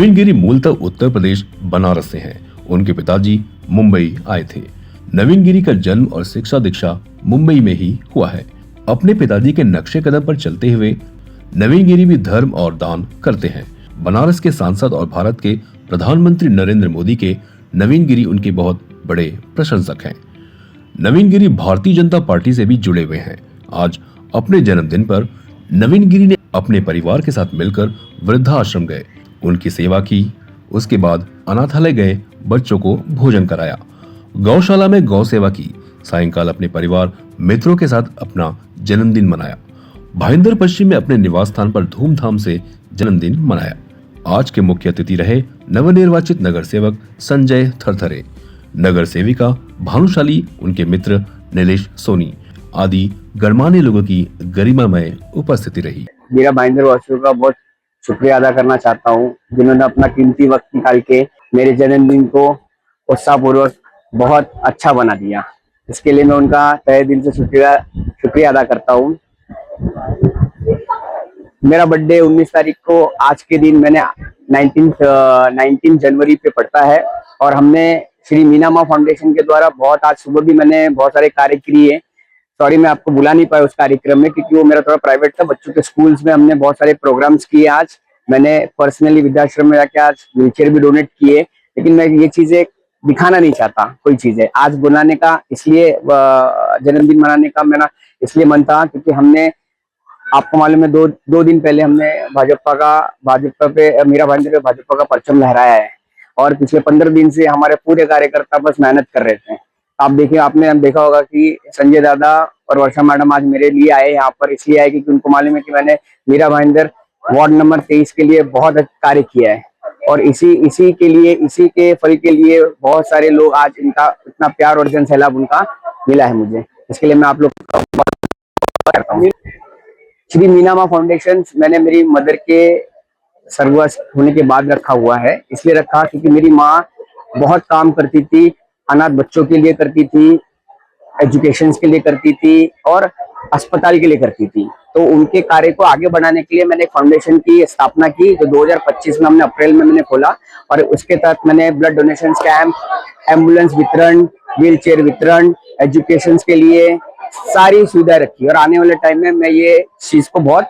नवीन गिरी मूलतः उत्तर प्रदेश बनारस से हैं। उनके पिताजी मुंबई आए थे। नवीन गिरी का जन्म और शिक्षा दीक्षा मुंबई में ही हुआ है। अपने पिताजी के नक्शे कदम पर चलते हुए नवीन गिरी भी धर्म और दान करते हैं। बनारस के सांसद और भारत के प्रधानमंत्री नरेंद्र मोदी के नवीन गिरी उनके बहुत बड़े प्रशंसक हैं। नवीन गिरी भारतीय जनता पार्टी से भी जुड़े हुए हैं। आज अपने जन्मदिन पर नवीन गिरी ने अपने परिवार के साथ मिलकर वृद्धाश्रम गए, उनकी सेवा की। उसके बाद अनाथालय गए, बच्चों को भोजन कराया, गौशाला में गौ सेवा की। सायंकाल अपने परिवार मित्रों के साथ अपना जन्मदिन मनाया। भाईंदर पश्चिम में अपने निवास स्थान पर धूमधाम से जन्मदिन मनाया। आज के मुख्य अतिथि रहे नवनिर्वाचित नगर सेवक संजय थरथरे, नगर सेविका भानुशाली, उनके मित्र नीलेश सोनी आदि गणमान्य लोगों की गरिमामय उपस्थिति रही। मेरा भाईंदर वासियों का बहुत शुक्रिया अदा करना चाहता हूँ, जिन्होंने अपना कीमती वक्त निकाल के मेरे जन्मदिन को उत्साहपूर्वक बहुत अच्छा बना दिया। इसके लिए मैं उनका तहे दिल से शुक्रिया अदा करता हूँ। मेरा बर्थडे 19 तारीख को आज के दिन मैंने 19 जनवरी पे पड़ता है और हमने श्री मीना माँ फाउंडेशन के द्वारा आज सुबह भी मैंने बहुत सारे कार्य किए। सॉरी मैं आपको बुला नहीं पाया उस कार्यक्रम में, क्योंकि वो मेरा थोड़ा प्राइवेट था। बच्चों के स्कूल्स में हमने बहुत सारे प्रोग्राम्स किए। आज मैंने पर्सनली वृद्धाश्रम में जाके आज व्हीलचेयर भी डोनेट किए, लेकिन मैं ये चीजें दिखाना नहीं चाहता। कोई चीजें आज बुलाने का, इसलिए जन्मदिन मनाने का मेरा इसलिए मन था क्योंकि हमने, आपको मालूम है, दो दिन पहले हमने भाजपा पे मीरा भाईंदर पे भाजपा का परचम लहराया है और पिछले 15 दिन से हमारे पूरे कार्यकर्ता बस मेहनत कर रहे थे। आप देखिए, आपने देखा होगा कि संजय दादा और वर्षा मैडम आज मेरे लिए आए यहाँ पर, इसलिए आए क्योंकि उनको मालूम है कि मैंने मीरा भाईंदर वार्ड नंबर 23 के लिए बहुत कार्य किया है और इसी के फल के लिए बहुत सारे लोग आज इनका इतना प्यार और जन सैलाब उनका मिला है मुझे। इसके लिए मैं आप लोग करता हूँ। श्री मीना माँ फाउंडेशन मैंने मेरी मदर के स्वर्गवास होने के बाद रखा हुआ है। इसलिए रखा क्योंकि मेरी माँ बहुत काम करती थी, अनाथ बच्चों के लिए करती थी, एजुकेशन के लिए करती थी और अस्पताल के लिए करती थी। तो उनके कार्य को आगे बढ़ाने के लिए मैंने एक फाउंडेशन की स्थापना की, जो 2025 में हमने अप्रैल में मैंने खोला और उसके तहत मैंने ब्लड डोनेशन कैंप, एम्बुलेंस वितरण, व्हील चेयर वितरण, एजुकेशन के लिए सारी सुविधा रखी और आने वाले टाइम में मैं ये चीज को बहुत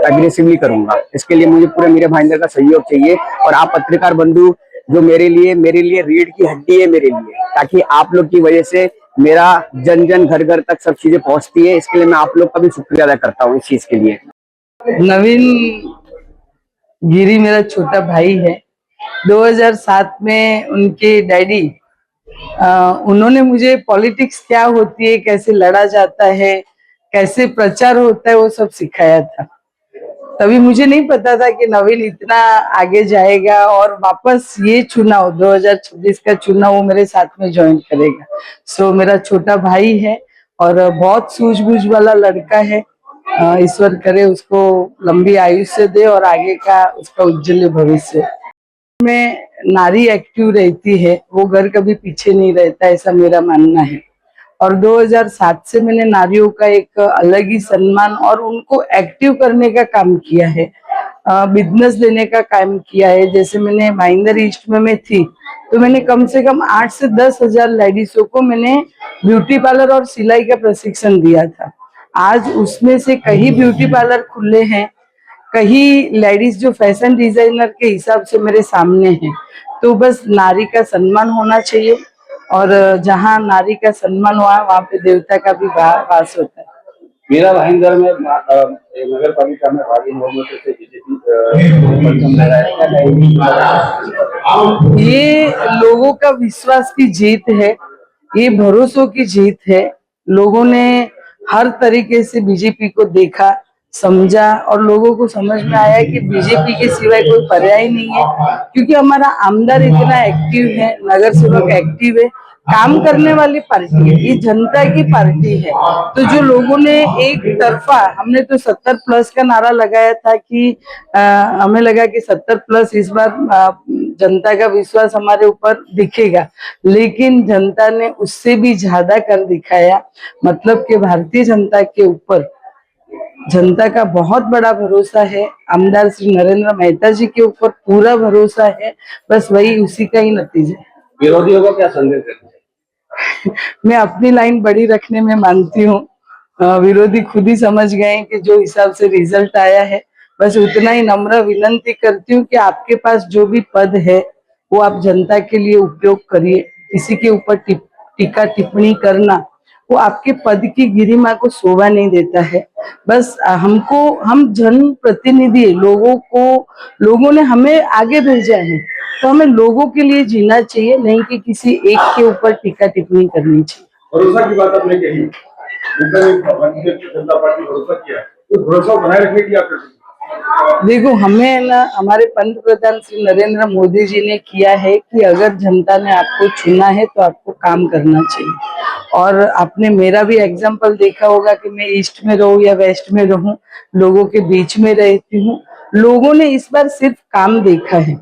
अग्रेसिवली करूंगा। इसके लिए मुझे पूरे मेरे भाईंदर का सहयोग चाहिए और आप पत्रकार बंधु जो मेरे लिए रीढ़ की हड्डी है मेरे लिए, ताकि आप लोग की वजह से मेरा जन जन घर घर तक सब चीजें पहुंचती है। इसके लिए मैं आप लोग का भी शुक्रिया अदा करता हूँ इस चीज के लिए। नवीन गिरी मेरा छोटा भाई है। 2007 में उनके डैडी उन्होंने मुझे पॉलिटिक्स क्या होती है, कैसे लड़ा जाता है, कैसे प्रचार होता है, वो सब सिखाया था। तभी मुझे नहीं पता था कि नवीन इतना आगे जाएगा और वापस ये चुनाव 2026 का चुनाव वो मेरे साथ में ज्वाइन करेगा। सो मेरा छोटा भाई है और बहुत सूझबूझ वाला लड़का है। ईश्वर करे उसको लंबी आयुष्य दे और आगे का उसका उज्जवल भविष्य में। नारी एक्टिव रहती है, वो घर कभी पीछे नहीं रहता, ऐसा मेरा मानना है। और 2007 से मैंने नारियों का एक अलग ही सम्मान और उनको एक्टिव करने का काम किया है, बिजनेस देने का काम किया है। जैसे मैंने भाईंदर ईस्ट में थी तो मैंने कम से कम 8 से 10 हजार लेडीजों को मैंने ब्यूटी पार्लर और सिलाई का प्रशिक्षण दिया था। आज उसमें से कई ब्यूटी पार्लर खुले हैं, कई लेडीज जो फैशन डिजाइनर के हिसाब से मेरे सामने हैं। तो बस नारी का सम्मान होना चाहिए और जहाँ नारी का सम्मान हुआ वहाँ पे देवता का भी वास होता है। मेरा भाईंदर में नगर पालिका में भागी बहुमत से बीजेपी ये लोगों का विश्वास की जीत है, ये भरोसों की जीत है। लोगों ने हर तरीके से बीजेपी को देखा, समझा और लोगों को समझ में आया कि बीजेपी के सिवाय कोई पर्याय नहीं है, क्योंकि हमारा आमदार इतना एक्टिव है, नगर सेवक एक्टिव है, काम करने वाली पार्टी है, ये जनता की पार्टी है। तो जो लोगों ने एक तरफा, हमने तो 70 प्लस का नारा लगाया था कि हमें लगा कि 70 प्लस इस बार जनता का विश्वास हमारे ऊपर दिखेगा, लेकिन जनता ने उससे भी ज्यादा कर दिखाया। मतलब कि भारतीय जनता के ऊपर जनता का बहुत बड़ा भरोसा है, आमदार श्री नरेंद्र मेहता जी के ऊपर पूरा भरोसा है, बस वही उसी का ही नतीजा है। विरोधियों को क्या संदेश देते हैं? मैं अपनी लाइन बड़ी रखने में मानती हूँ। विरोधी खुद ही समझ गए हैं कि जो हिसाब से रिजल्ट आया है, बस उतना ही नम्र विनंती करती हूँ कि आपके पास जो भी पद है वो आप जनता के लिए उपयोग करिए। किसी के ऊपर टीका टिप्पणी करना वो आपके पद की गरिमा को शोभा नहीं देता है। बस हम जन प्रतिनिधि है, लोगों ने हमें आगे भेजा है, तो हमें लोगों के लिए जीना चाहिए, नहीं कि किसी एक के ऊपर टीका टिप्पणी करनी चाहिए। भरोसा की बात आपने कही, भारतीय जनता पार्टी भरोसा किया, उस भरोसा बनाए रखने की आप देखो, हमें ना हमारे पंत प्रधान श्री नरेंद्र मोदी जी ने किया है कि अगर जनता ने आपको चुना है तो आपको काम करना चाहिए। और आपने मेरा भी एग्जाम्पल देखा होगा कि मैं ईस्ट में रहूं या वेस्ट में रहूं, लोगों के बीच में रहती हूँ। लोगों ने इस बार सिर्फ काम देखा है,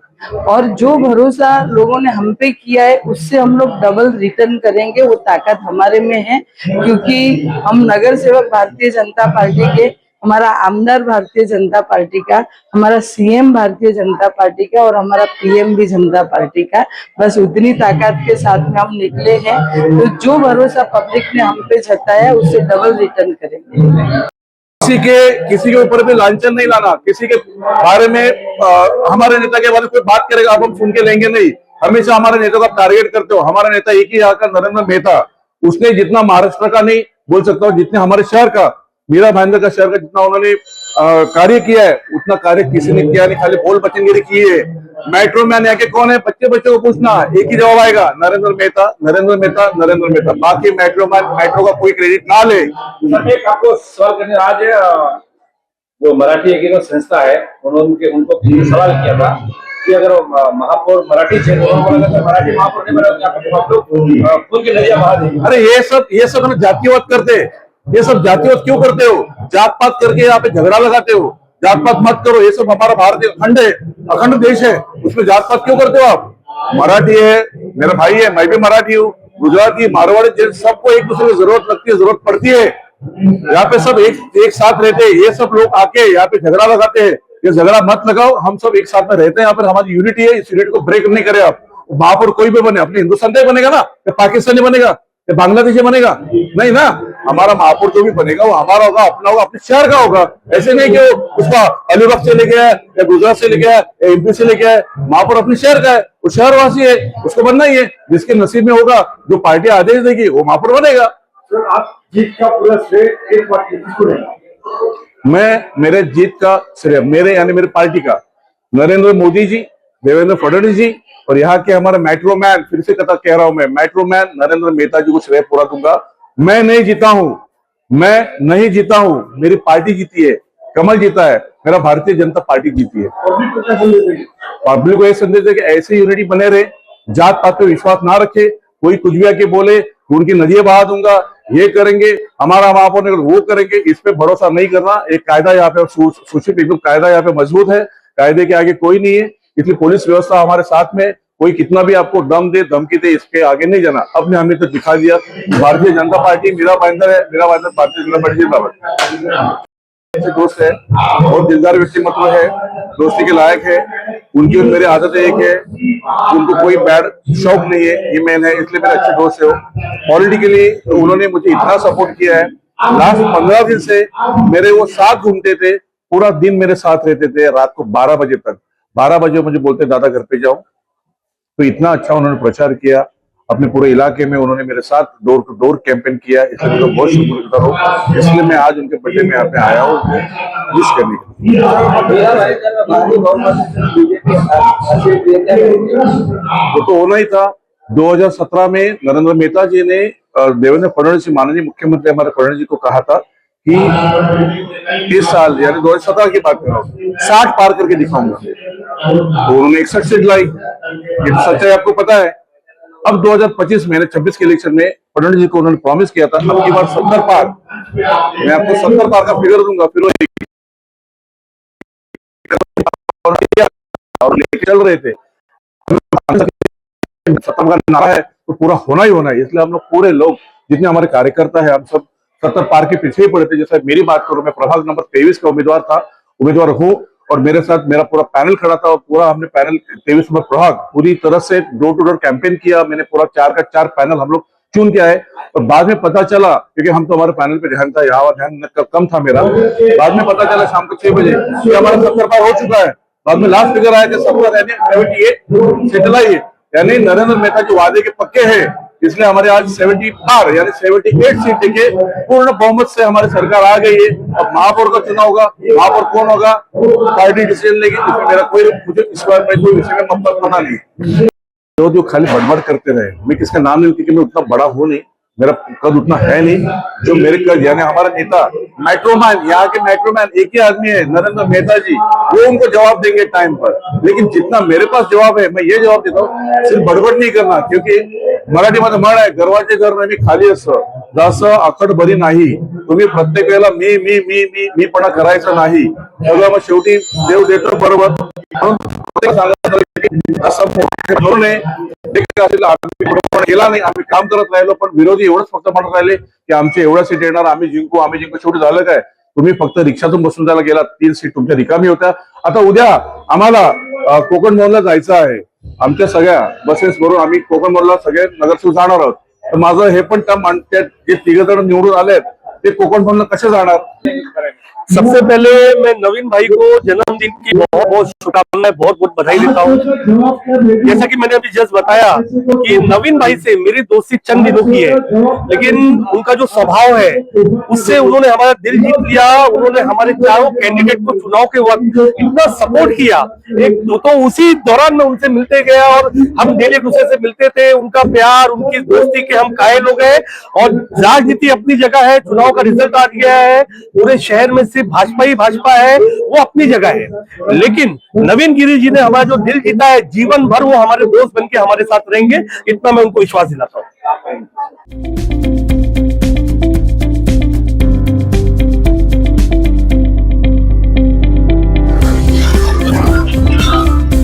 और जो भरोसा लोगों ने हम पे किया है उससे हम लोग डबल रिटर्न करेंगे। वो ताकत हमारे में है, क्योंकि हम नगर सेवक भारतीय जनता पार्टी के, हमारा आमदार भारतीय जनता पार्टी का, हमारा सीएम भारतीय जनता पार्टी का और हमारा पीएम भी जनता पार्टी का। बस उतनी ताकत के साथ में हम निकले हैं, तो जो भरोसा पब्लिक ने हम पे जताया उससे डबल रिटर्न करेंगे। किसी के ऊपर भी लांछन नहीं लाना, किसी के बारे में हमारे नेता के बारे में कोई बात करेगा अब हम सुन के लेंगे नहीं। हमेशा हमारे नेता को आप टारगेट करते हो। हमारा नेता एक ही यहाँ का नरेंद्र मेहता, उसने जितना महाराष्ट्र का नहीं बोल सकता हूँ, जितने हमारे शहर का, मीरा भाईंदर का शहर का जितना उन्होंने कार्य किया है उतना कार्य किसी ने किया नहीं, खाली बोल बचनगिरी की है। मेट्रो मैन यहाँ के कौन है, बच्चों को पूछना, एक ही जवाब आएगा, नरेंद्र मेहता, नरेंद्र मेहता, नरेंद्र मेहता। बाकी मेट्रो का कोई क्रेडिट ना ले। एक आपको सवाल करने आज जो मराठी एकीकरण संस्था है उन्होंने उनको सवाल किया था कि अगर महापौर मराठी थे तो मराठी महापौर नहीं बने तो आप लोग खून की नदियां बहा देंगे। अरे ये सब ना जातिवाद करते, ये सब जातिवाद क्यों करते हो? जात पात करके यहाँ पे झगड़ा लगाते हो। जात पात मत करो, ये सब हमारा भारतीय अखंड है, अखंड देश है, उसमें जात पात क्यों करते हो आप? मराठी है, मेरा भाई है, मैं भी मराठी हूँ, गुजराती, मारवाड़ी, सबको एक दूसरे की जरूरत लगती है, जरूरत पड़ती है। यहाँ पे सब एक साथ रहते हैं। ये सब लोग आके यहाँ पे झगड़ा लगाते हैं, ये झगड़ा मत लगाओ, हम सब एक साथ में रहते हैं। यहाँ पर हमारी यूनिटी है, इस यूनिटी को ब्रेक नहीं करे आप। महापौर कोई भी बने, अपने हिंदुस्तान का बनेगा ना, या पाकिस्तानी बनेगा, या बांग्लादेशी बनेगा? नहीं ना, हमारा महापौर जो भी बनेगा वो हमारा होगा, अपना होगा, अपने शहर का होगा। ऐसे नहीं कि उसका अलीबाग से लेके आया या गुजरात से लेके आया या एमपी से लेके आया। महापौर अपने शहर का है, वो शहरवासी है, उसको बनना ही है। जिसके नसीब में होगा, जो पार्टी आदेश देगी वो महापौर बनेगा। सर, आप जीत का पूरा श्रेय एक पार्टी किसको देंगे? मेरे जीत का श्रेय मेरे यानी मेरी पार्टी का नरेंद्र मोदी जी, देवेंद्र फडणवीस जी और यहाँ के हमारे मेट्रो मैन, फिर से कह रहा हूं मैं, मेट्रो मैन नरेंद्र मेहता जी को श्रेय पूरा दूंगा। मैं नहीं जीता हूं, मेरी पार्टी जीती है, कमल जीता है, मेरा भारतीय जनता पार्टी जीती है। पब्लिक को यह संदेश है कि ऐसे यूनिटी बने रहे, जात पात पे विश्वास ना रखे, कोई कुछ भी आके बोले उनकी नदियां बहा दूंगा, ये करेंगे, हमारा महापौर ने वो करेंगे, इस पे भरोसा नहीं करना। एक कायदा यहाँ पे सूचित, एकदम कायदा यहाँ पे मजबूत है, कायदे के आगे कोई नहीं है, इसलिए पुलिस व्यवस्था हमारे साथ में, कोई कितना भी आपको दम दे, धमकी दे, इसके आगे नहीं जाना। अब हमने तो दिखा दिया, भारतीय जनता पार्टी मीरा भाईंदर है, मीरा भाईंदर भारतीय जनता पार्टी जिंदाबाद। दोस्त है, बहुत दिलदार व्यक्तिमत्व है, दोस्ती के लायक है, उनकी और मेरी आदतें एक है, उनको कोई बैड शौक नहीं है, ये मैन है, इसलिए मेरे अच्छे दोस्त है। पॉलिटिकली उन्होंने मुझे इतना सपोर्ट किया है, लास्ट 15 दिन से मेरे वो साथ घूमते थे, पूरा दिन मेरे साथ रहते थे, रात को 12 बजे तक। 12 बजे मुझे बोलते दादा घर पे जाओ, तो इतना अच्छा उन्होंने प्रचार किया अपने पूरे इलाके में, उन्होंने मेरे साथ डोर टू डोर कैंपेन किया, इसलिए मैं बहुत शुक्रगुजार हूँ। इसलिए मैं आज उनके बर्थडे में यहाँ पे आया हूँ विश करने के लिए। वो तो होना ही था। 2017 में नरेंद्र मेहता जी ने देवेंद्र फडणवीस, माननीय मुख्यमंत्री हमारे फडणवीस जी को कहा था कि इस साल यानी 2017 की बात कर रहा हूँ, 60 पार करके दिखाऊंगा, तो उन्होंने 61 सीट लाई। ये तो सच्चाई आपको पता है। अब 2025 में 26 के इलेक्शन में फडणवीस जी को उन्होंने प्रॉमिस किया था अब की बार 70 पार, मैं आपको 70 पार का फिगर दूंगा, फिर और लेके चल रहे थे। 70 का नारा है तो पूरा होना ही होना है, इसलिए हम लोग पूरे लोग जितने हमारे कार्यकर्ता है हम सब 70 पार के पीछे ही पड़े थे। जैसे मेरी बात करूं, मैं प्रभाग नंबर 23 का उम्मीदवार हूं और मेरे साथ मेरा पूरा पैनल खड़ा था और पूरा हमने पैनल 23 नंबर प्रभाग पूरी तरह से डोर टू डोर कैंपेन किया। मैंने पूरा 4 का 4 पैनल हम लोग चुन के आए और बाद में पता चला, क्योंकि हम तो हमारे पैनल पे ध्यान था, यहाँ ध्यान कम था मेरा, बाद में पता चला शाम को 6 बजे कि हमारा 70 पार हो चुका है। बाद में लास्ट फिगर आया कि 70 यानी 78 सेटल आई है, यानी नरेंद्र मेहता जो वादे के पक्के हैं, इसलिए हमारे आज 70 पार यानी 78 सीट के पूर्ण बहुमत से हमारी सरकार आ गई है। अब महापौर का चुनाव होगा, महापौर कौन होगा पार्टी डिसीजन लेगी, इसमें मेरा मुझे इस बार में कोई विषय में मत पता नहीं। जो खाली बड़बड़ करते रहे, मैं किसका नाम नहीं, क्योंकि मैं उतना बड़ा हूं नहीं, मेरा कद उतना है नहीं। जो मेरे कद यानी हमारा नेता मैट्रोमैन, यहाँ के मैट्रोमैन एक ही आदमी है, नरेंद्र मेहता जी, वो उनको जवाब देंगे टाइम पर। लेकिन जितना मेरे पास जवाब है, मैं ये जवाब देता हूँ, सिर्फ बड़बड़ नहीं करना, क्योंकि मराठीमध्ये म्हण आहे, गर्वाचे घर नेहमी खाली असतं, जसं आखड बरी नाही, तुम्ही प्रत्येक वेळेला मी मी मी मी मीपणा करायचा नाही, सगळं मग शेवटी देव देतो बरोबर। असं केला नाही, आम्ही काम करत राहिलो, पण विरोधी एवढंच फक्त म्हणत राहिले की आमचे एवढ्या सीट येणार, आम्ही जिंकू आम्ही जिंकू। शेवटी झालं काय, तुम्ही फक्त रिक्षातून बसून जायला गेला, 3 सीट तुमच्या रिकामी होत्या। आता उद्या आम्हाला कोकण भवनला जायचं आहे, आमच्या सगळ्या बसेस भरून आम्ही कोकण भवनला सगळे नगरसेवक जाणार आहोत। तर माझं हे पण जे 3 जण निवडून आलेत ते कोकण भवनला कसे जाणार। सबसे पहले मैं नवीन भाई को जन्मदिन की बहुत बहुत शुभकामनाएं, बहुत बहुत बधाई देता हूँ। जैसा कि मैंने अभी जस्ट बताया कि नवीन भाई से मेरी दोस्ती चंद दिनों की है, लेकिन उनका जो स्वभाव है उससे उन्होंने हमारा दिल जीत लिया। उन्होंने हमारे चारों कैंडिडेट को चुनाव के वक्त इतना सपोर्ट किया, एक तो उसी दौरान मैं उनसे मिलते गया और हम डेली एक दूसरे से मिलते थे। उनका प्यार, उनकी दोस्ती के हम कायल हो गए। और राजनीति अपनी जगह है, चुनाव का रिजल्ट आ गया है, पूरे शहर में सिर्फ भाजपा ही भाजपा है, वो अपनी जगह है। लेकिन नवीन गिरी जी ने हमारा जो दिल जीता है, जीवन भर वो हमारे दोस्त बनके हमारे साथ रहेंगे, इतना मैं उनको विश्वास दिलाता हूँ।